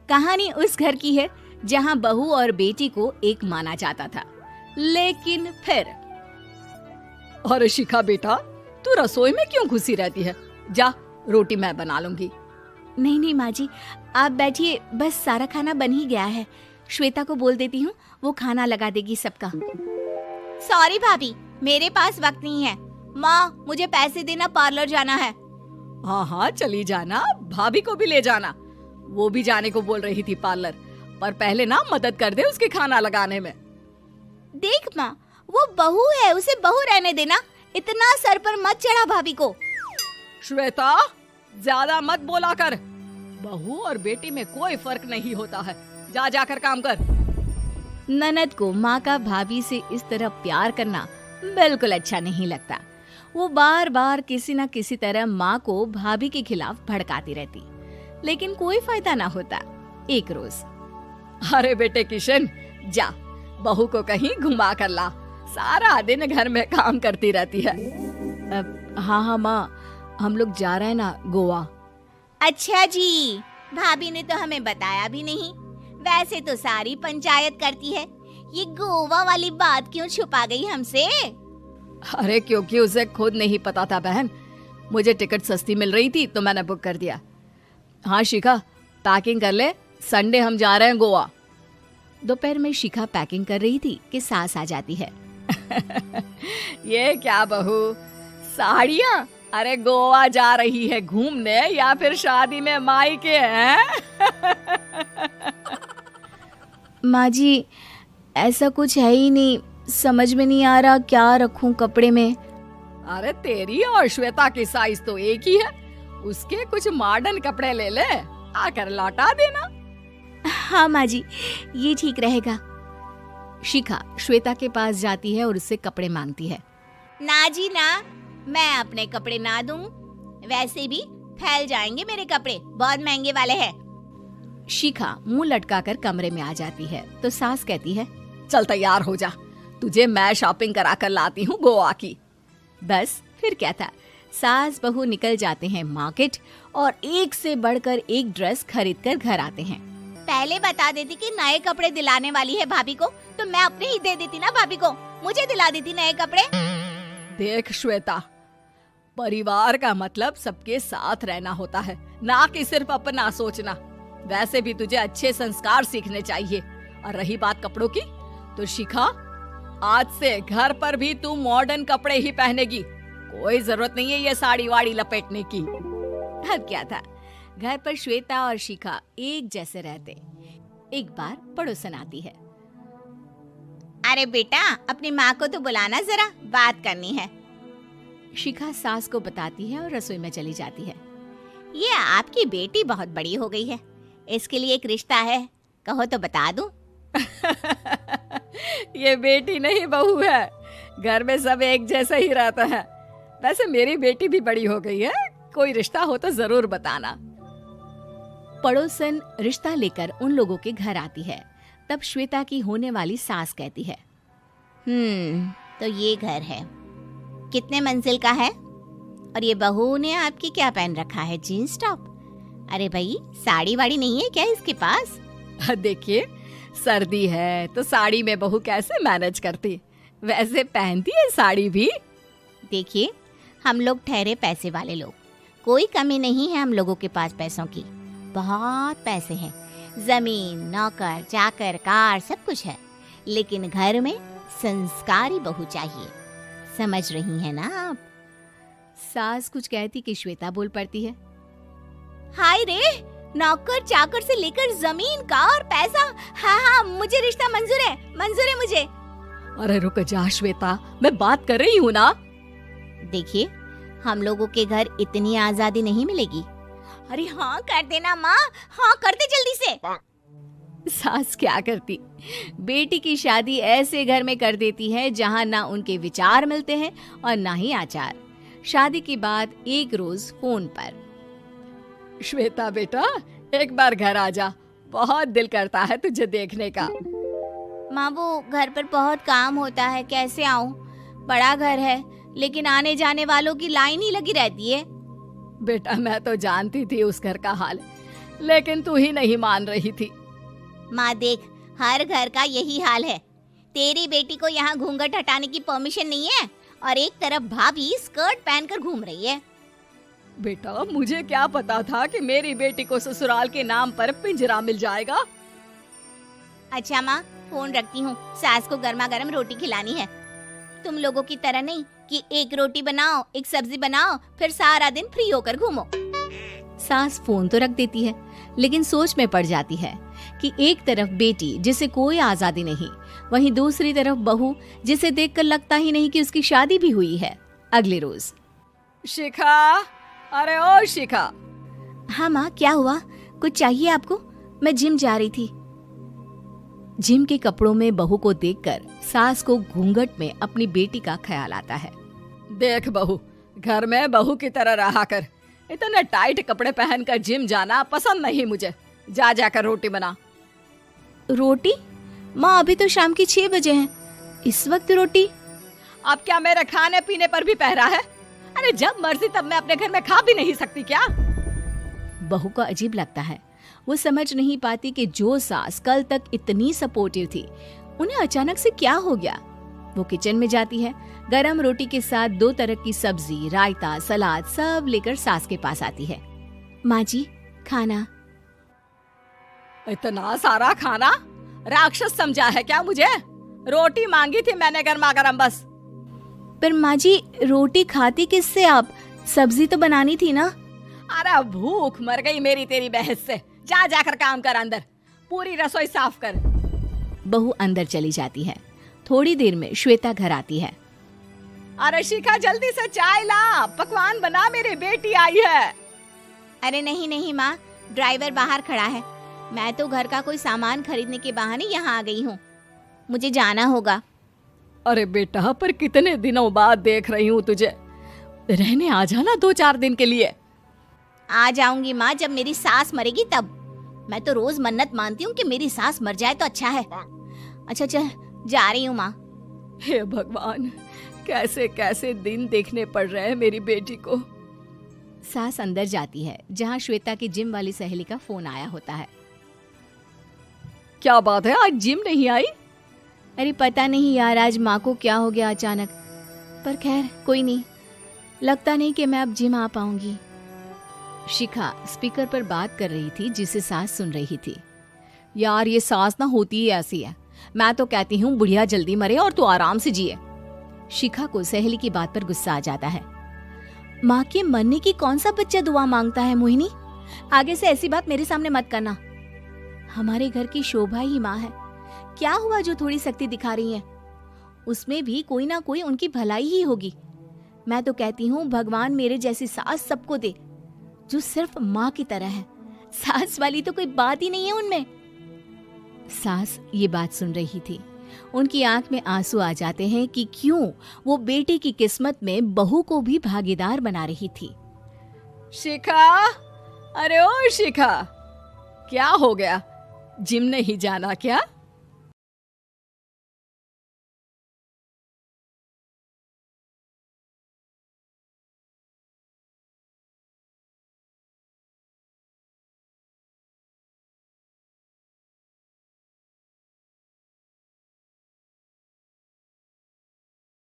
कहानी उस घर की है जहाँ बहू और बेटी को एक माना जाता था, लेकिन फिर। अरे शिखा बेटा, तू रसोई में क्यों घुसी रहती है? जा, रोटी मैं बना लूंगी। नहीं नहीं माँ जी, आप बैठिए, बस सारा खाना बन ही गया है। श्वेता को बोल देती हूँ, वो खाना लगा देगी सबका। सॉरी भाभी, मेरे पास वक्त नहीं है। माँ, मुझे पैसे देना, पार्लर जाना है। हाँ हाँ चली जाना, भाभी को भी ले जाना। वो भी जाने को बोल रही थी पार्लर, पर पहले ना मदद कर दे उसके खाना लगाने में। देख माँ, वो बहू है, उसे बहू रहने देना, इतना सर पर मत चढ़ा भाभी को। श्वेता, ज्यादा मत बोला कर। बहू और बेटी में कोई फर्क नहीं होता है। जा जाकर काम कर। ननद को माँ का भाभी से इस तरह प्यार करना बिल्कुल अच्छा नहीं लगता। वो बार बार किसी न किसी तरह माँ को भाभी के खिलाफ भड़काती रहती, लेकिन कोई फायदा ना होता। एक रोज, अरे बेटे किशन, जा बहू को कहीं घुमा कर ला, सारा दिन घर में काम करती रहती है। हाँ हाँ माँ, हम लोग जा रहे हैं ना गोवा। अच्छा जी, भाभी ने तो हमें बताया भी नहीं। वैसे तो सारी पंचायत करती है, ये गोवा वाली बात क्यों छुपा गई हमसे? अरे क्योंकि उसे खुद नहीं पता था बहन। मुझे टिकट सस्ती मिल रही थी तो मैंने बुक कर दिया। हाँ शिखा, पैकिंग कर ले, संडे हम जा रहे हैं गोवा। दोपहर में शिखा पैकिंग कर रही थी कि सास आ जाती है। ये क्या बहू, साड़ियाँ? अरे गोवा जा रही है घूमने या फिर शादी में मायके हैं? माँ जी, ऐसा कुछ है ही नहीं, समझ में नहीं आ रहा क्या रखूं कपड़े में। अरे तेरी और श्वेता की साइज तो एक ही है, उसके कुछ मॉडर्न कपड़े ले ले, आकर लौटा देना। हाँ माँ जी, ये ठीक रहेगा। शिखा श्वेता के पास जाती है और उससे कपड़े मांगती है। ना जी ना, मैं अपने कपड़े ना दूं, वैसे भी फैल जाएंगे मेरे कपड़े, बहुत महंगे वाले हैं। शिखा मुंह लटकाकर कमरे में आ जाती है तो सास कहती है, चल तैयार हो जा, तुझे मैं शॉपिंग करा कर लाती हूँ गोवा की। बस फिर क्या था, सास बहू निकल जाते हैं मार्केट और एक से बढ़कर एक ड्रेस खरीद कर घर आते हैं। पहले बता देती कि नए कपड़े दिलाने वाली है भाभी को, तो मैं अपने ही दे देती ना भाभी को, मुझे दिला देती नए कपड़े। देख श्वेता, परिवार का मतलब सबके साथ रहना होता है, ना कि सिर्फ अपना सोचना। वैसे भी तुझे अच्छे संस्कार सीखने चाहिए। और रही बात कपड़ों की, तो शिखा, आज से घर पर भी तू मॉडर्न कपड़े ही पहनेगी। कोई जरूरत नहीं है ये साड़ी वाड़ी लपेटने की। अब क्या था, घर पर श्वेता और शिखा एक जैसे रहते। एक बार पड़ोसन आती है। अरे बेटा, अपनी माँ को तो बुलाना जरा, बात करनी है। शिखा सास को बताती है और रसोई में चली जाती है। ये आपकी बेटी बहुत बड़ी हो गई है, इसके लिए एक रिश्ता है, कहो तो बता दूं। ये बेटी नहीं बहू है, घर में सब एक जैसा ही रहता है। वैसे मेरी बेटी भी बड़ी हो गई है, कोई रिश्ता हो तो जरूर बताना। पड़ोसन रिश्ता लेकर उन लोगों के घर आती है। तब श्वेता की होने वाली सास कहती है, तो ये घर है, कितने मंजिल का है? और ये बहू ने आपकी क्या पहन रखा है, जीन्स टॉप? अरे भाई, साड़ी वाड़ी नहीं है क्या इसके पास? देखिए, सर्दी है तो साड़ी में बहू कैसे मैनेज करती, वैसे पहनती है साड़ी भी। देखिए, हम लोग ठहरे पैसे वाले लोग, कोई कमी नहीं है हम लोगों के पास पैसों की, बहुत पैसे हैं, जमीन, नौकर चाकर, कार, सब कुछ है, लेकिन घर में संस्कारी बहू चाहिए। समझ रही हैं ना आप? सास कुछ कहती कि श्वेता बोल पड़ती है, हाय रे, नौकर चाकर से लेकर जमीन, कार, पैसा, हाँ हाँ, मुझे रिश्ता मंजूर है मुझे। अरे रुक जा श्वेता, मैं बात कर रही हूँ ना। देखिए, हम लोगों के घर इतनी आजादी नहीं मिलेगी। अरे हाँ कर देना माँ, हाँ कर दे जल्दी से। सास क्या करती, बेटी की शादी ऐसे घर में कर देती है जहाँ ना उनके विचार मिलते हैं और ना ही आचार। शादी के बाद एक रोज फोन पर, श्वेता बेटा, एक बार घर आ जा, बहुत दिल करता है तुझे देखने का। माँ, वो घर पर बहुत काम होता है, कैसे आऊँ? बड़ा घर है, लेकिन आने जाने वालों की लाइन ही लगी रहती है। बेटा, मैं तो जानती थी उस घर का हाल, लेकिन तू ही नहीं मान रही थी। माँ देख, हर घर का यही हाल है। तेरी बेटी को यहाँ घूंघट हटाने की परमिशन नहीं है और एक तरफ भाभी स्कर्ट पहनकर घूम रही है। बेटा, मुझे क्या पता था कि मेरी बेटी को ससुराल के नाम पर पिंजरा मिल जाएगा। अच्छा माँ, फोन रखती हूँ, सास को गर्मा गर्म रोटी खिलानी है। तुम लोगों की तरह नहीं कि एक रोटी बनाओ, एक सब्जी बनाओ, फिर सारा दिन फ्री होकर घूमो। सास फोन तो रख देती है, लेकिन सोच में पड़ जाती है कि एक तरफ बेटी जिसे कोई आजादी नहीं, वहीं दूसरी तरफ बहू जिसे देखकर लगता ही नहीं कि उसकी शादी भी हुई है। अगले रोज। शिखा, अरे ओ शिखा। हाँ माँ, क्या हुआ? कुछ चाहिए आपको? मैं जिम जा रही थी। जिम के कपड़ों में बहू को देखकर सास को घूंघट में अपनी बेटी का ख्याल आता है। देख बहू, घर में बहू की तरह रहा कर। इतने टाइट कपड़े पहनकर जिम जाना पसंद नहीं मुझे। जा जाकर रोटी बना। रोटी? माँ, अभी तो शाम के 6 बजे हैं, इस वक्त रोटी? अब क्या मेरे खाने पीने पर भी पहरा है? अरे जब मर्जी तब मैं अपने घर में खा भी नहीं सकती क्या? बहू को अजीब लगता है। वो समझ नहीं पाती कि जो सास कल तक इतनी सपोर्टिव थी, उन्हें अचानक से क्या हो गया। वो किचन में जाती है, गरम रोटी के साथ 2 तरह की सब्जी, रायता, सलाद सब लेकर सास के पास आती है। माँ जी, खाना। इतना सारा खाना? राक्षस समझा है क्या मुझे? रोटी मांगी थी मैंने गर्मा गर्म बस। पर माँ जी, रोटी खाती किससे आप? सब्जी तो बनानी थी ना। अरे भूख मर गई मेरी तेरी बहस से। जा जाकर काम कर, अंदर पूरी रसोई साफ कर। बहू अंदर चली जाती है। थोड़ी देर में श्वेता घर आती है। अरे शिखा, जल्दी से चाय ला, पकवान बना, मेरी बेटी आई है। अरे नहीं नहीं माँ, ड्राइवर बाहर खड़ा है। मैं तो घर का कोई सामान खरीदने के बहाने यहाँ आ गई हूँ, मुझे जाना होगा। अरे बेटा, पर कितने दिनों बाद देख रही हूँ तुझे, रहने आ जाना 2-4 दिन के लिए। आ जाऊंगी माँ, जब मेरी सास मरेगी तब। मैं तो रोज मन्नत मानती हूँ कि मेरी सास मर जाए तो अच्छा है। अच्छा चल, जा रही हूँ माँ। हे भगवान, कैसे कैसे दिन देखने पड़ रहे हैं मेरी बेटी को। सास अंदर जाती है, जहाँ श्वेता की जिम वाली सहेली का फोन आया होता है। क्या बात है, आज जिम नहीं आई? अरे पता नहीं यार, आज माँ को क्या हो गया अचानक। पर खैर कोई नहीं, लगता नहीं कि मैं अब जिम आ पाऊंगी। शिखा स्पीकर पर बात कर रही थी, जिसे सास सुन रही थी। यार, ये सास ना होती ही ऐसी है। मैं तो कहती हूँ बुढ़िया जल्दी मरे और तू आराम से जिए। शिखा को सहेली की बात पर गुस्सा आ जाता है। माँ के मरने की कौन सा बच्चा दुआ मांगता है मोहिनी? आगे से ऐसी बात मेरे सामने मत करना। हमारे घर की शोभा ही माँ है। क्या हुआ जो थोड़ी सख्ती दिखा रही है? उसमें भी कोई ना कोई उनकी भलाई ही होगी। मैं तो कहती हूँ भगवान मेरे जैसी सास सबको दे, जो सिर्फ माँ की तरह है। सास वाली तो कोई बात ही नहीं है उनमें। सास ये बात सुन रही थी। उनकी आंख में आंसू आ जाते हैं कि क्यों वो बेटे की किस्मत में बहू को भी भागीदार बना रही थी। शिखा, अरे ओ शिखा, क्या हो गया? जिम नहीं जाना क्या?